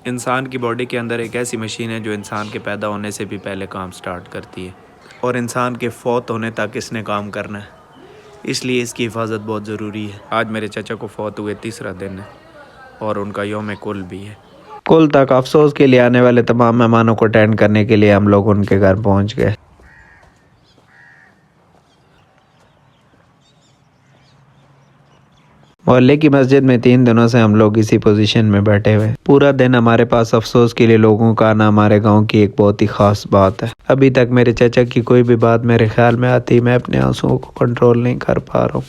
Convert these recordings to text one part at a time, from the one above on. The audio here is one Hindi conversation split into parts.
इंसान की बॉडी के अंदर एक ऐसी मशीन है जो इंसान के पैदा होने से भी पहले काम स्टार्ट करती है और इंसान के फौत होने तक इसने काम करना है, इसलिए इसकी हिफाजत बहुत ज़रूरी है। आज मेरे चाचा को फौत हुए 3रा दिन है और उनका यौम कुल भी है। कुल तक अफसोस के लिए आने वाले तमाम मेहमानों को अटेंड करने के लिए हम लोग उनके घर पहुंच गए। मोहल्ले की मस्जिद में 3 दिनों से हम लोग इसी पोजीशन में बैठे हुए। पूरा दिन हमारे पास अफसोस के लिए लोगों का आना हमारे गांव की एक बहुत ही खास बात है। अभी तक मेरे चाचा की कोई भी बात मेरे ख्याल में आती, मैं अपने आंसुओं को कंट्रोल नहीं कर पा रहा हूँ।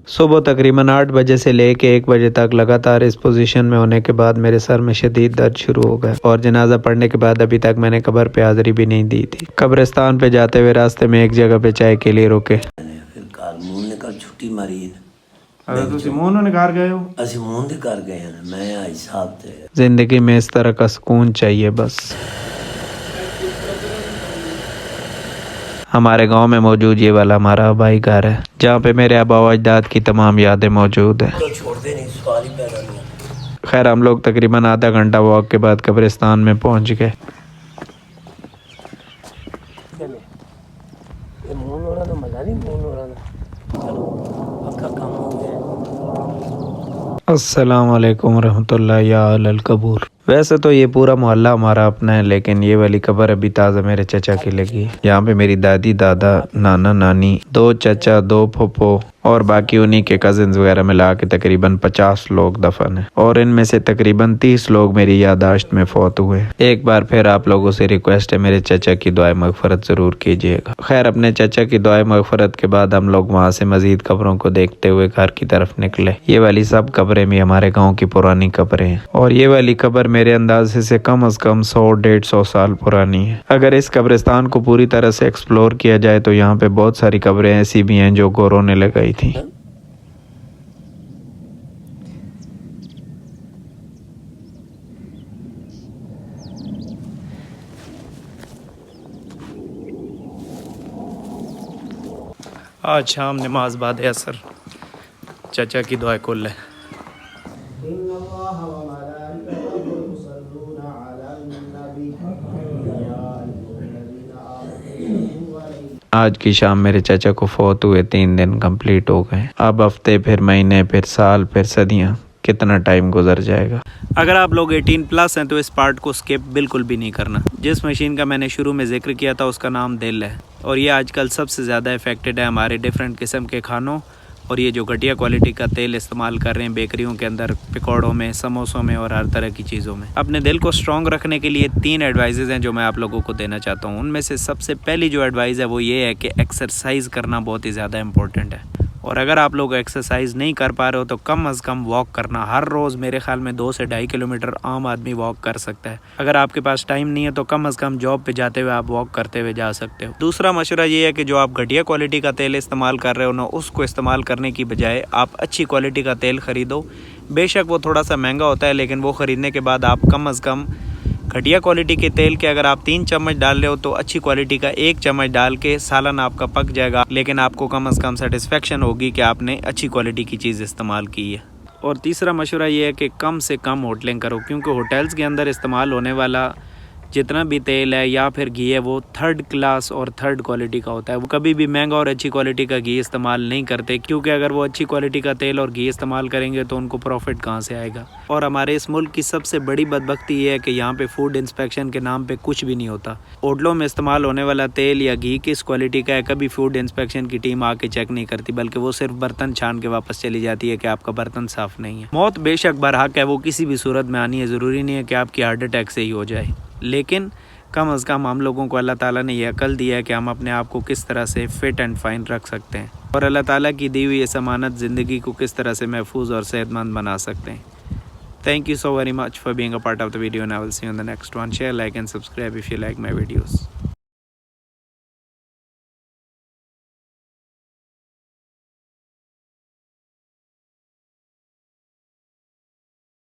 सुबह तकरीबन 8 बजे से लेके 1 बजे तक लगातार इस पोजीशन में होने के बाद मेरे सर में शदीद दर्द शुरू हो गया और जनाजा पढ़ने के बाद अभी तक मैंने कब्र पे हाजिरी भी नहीं दी थी। कब्रिस्तान पे जाते हुए रास्ते में एक जगह पे चाय के लिए रुके। छुट्टी मारी जिंदगी में इस तरह का सुकून चाहिए बस। हमारे गांव में मौजूद ये वाला हमारा भाई घर है जहाँ पे मेरे आबा अजदाद की तमाम यादें मौजूद है। खैर हम लोग तकरीबन आधा घंटा वॉक के बाद कब्रिस्तान में पहुंच गए। अस्सलाम वालेकुम रहमतुल्लाहि या अल कबूर। वैसे तो ये पूरा मोहल्ला हमारा अपना है, लेकिन ये वाली कब्र अभी ताज़ा मेरे चचा की लगी। यहाँ पे मेरी दादी दादा नाना नानी 2 चचा 2 फुप्पो और बाकी उन्हीं के कजिन्स वगैरह मिला के तकरीबन 50 लोग दफन है और इनमें से तकरीबन 30 लोग मेरी यादाश्त में फौत हुए। एक बार फिर आप लोगों से रिक्वेस्ट है, मेरे चचा की दुआए मगफरत ज़रूर कीजिएगा। खैर अपने चचा की दुआए मगफरत के बाद हम लोग वहाँ से मजीद कब्रों को देखते हुए घर की तरफ निकले। ये वाली सब कब्रें भी हमारे गाँव की पुरानी कब्रें हैं और ये वाली कब्र मेरे अंदाजे से कम अज़ कम 100-150 साल पुरानी है। अगर इस कब्रिस्तान को पूरी तरह से एक्सप्लोर किया जाए तो यहाँ पे बहुत सारी कब्रें ऐसी भी हैं जो गोरों ने लगाई थी। आज शाम नमाज बाद असर चाचा की दुआ कुल है। आज की शाम मेरे चाचा को फौत हुए 3 दिन कंप्लीट हो गए। अब हफ्ते, फिर महीने, फिर साल, फिर सदियां, कितना टाइम गुजर जाएगा। अगर आप लोग 18+ हैं तो इस पार्ट को स्किप बिल्कुल भी नहीं करना। जिस मशीन का मैंने शुरू में जिक्र किया था उसका नाम दिल है और ये आजकल सबसे ज़्यादा इफेक्टेड है हमारे डिफरेंट किस्म के खानों और ये जो घटिया क्वालिटी का तेल इस्तेमाल कर रहे हैं बेकरियों के अंदर, पकौड़ों में, समोसों में और हर तरह की चीज़ों में। अपने दिल को स्ट्रॉन्ग रखने के लिए 3 एडवाइजेज़ हैं जो मैं आप लोगों को देना चाहता हूँ। उनमें से सबसे पहली जो एडवाइस है वो ये है कि एक्सरसाइज़ करना बहुत ही ज़्यादा इंपॉर्टेंट है और अगर आप लोग एक्सरसाइज नहीं कर पा रहे हो तो कम अज़ कम वॉक करना। हर रोज़ मेरे ख्याल में 2 से 2.5 किलोमीटर आम आदमी वॉक कर सकता है। अगर आपके पास टाइम नहीं है तो कम अज़ कम जॉब पे जाते हुए आप वॉक करते हुए जा सकते हो। दूसरा मशवरा ये है कि जो आप घटिया क्वालिटी का तेल इस्तेमाल कर रहे हो ना, उसको इस्तेमाल करने की बजाय आप अच्छी क्वालिटी का तेल ख़रीदो। बेशक वो थोड़ा सा महंगा होता है, लेकिन वो ख़रीदने के बाद आप कम अज़ कम घटिया क्वालिटी के तेल के अगर आप 3 चम्मच डाल रहे हो तो अच्छी क्वालिटी का 1 चम्मच डाल के सालन आपका पक जाएगा, लेकिन आपको कम अज़ कम सेटिस्फेक्शन होगी कि आपने अच्छी क्वालिटी की चीज़ इस्तेमाल की है। और तीसरा मशवरा ये है कि कम से कम होटलिंग करो, क्योंकि होटल्स के अंदर इस्तेमाल होने वाला जितना भी तेल है या फिर घी है वो 3rd क्लास और 3rd क्वालिटी का होता है। वो कभी भी महंगा और अच्छी क्वालिटी का घी इस्तेमाल नहीं करते, क्योंकि अगर वो अच्छी क्वालिटी का तेल और घी इस्तेमाल करेंगे तो उनको प्रॉफिट कहाँ से आएगा। और हमारे इस मुल्क की सबसे बड़ी बदबख्ती ये है कि यहाँ पे फूड इंस्पेक्शन के नाम पे कुछ भी नहीं होता। होटलों में इस्तेमाल होने वाला तेल या घी किस क्वालिटी का है कभी फूड इंस्पेक्शन की टीम आके चेक नहीं करती, बल्कि वो सिर्फ बर्तन छान के वापस चली जाती है कि आपका बर्तन साफ़ नहीं है। मौत बेशक बरहक है, वो किसी भी सूरत में आनी है। ज़रूरी नहीं है कि आपकी हार्ट अटैक से ही हो जाए, लेकिन कम अज़ कम हम लोगों को अल्लाह ताला ने यह अकल दिया है कि हम अपने आप को किस तरह से फ़िट एंड फाइन रख सकते हैं और अल्लाह ताला की दी हुई इस अमानत ज़िंदगी को किस तरह से महफूज और सेहतमंद बना सकते हैं। Thank you so very much for being a part of the video and I will see you in the next one. Share, like and subscribe if you like my videos.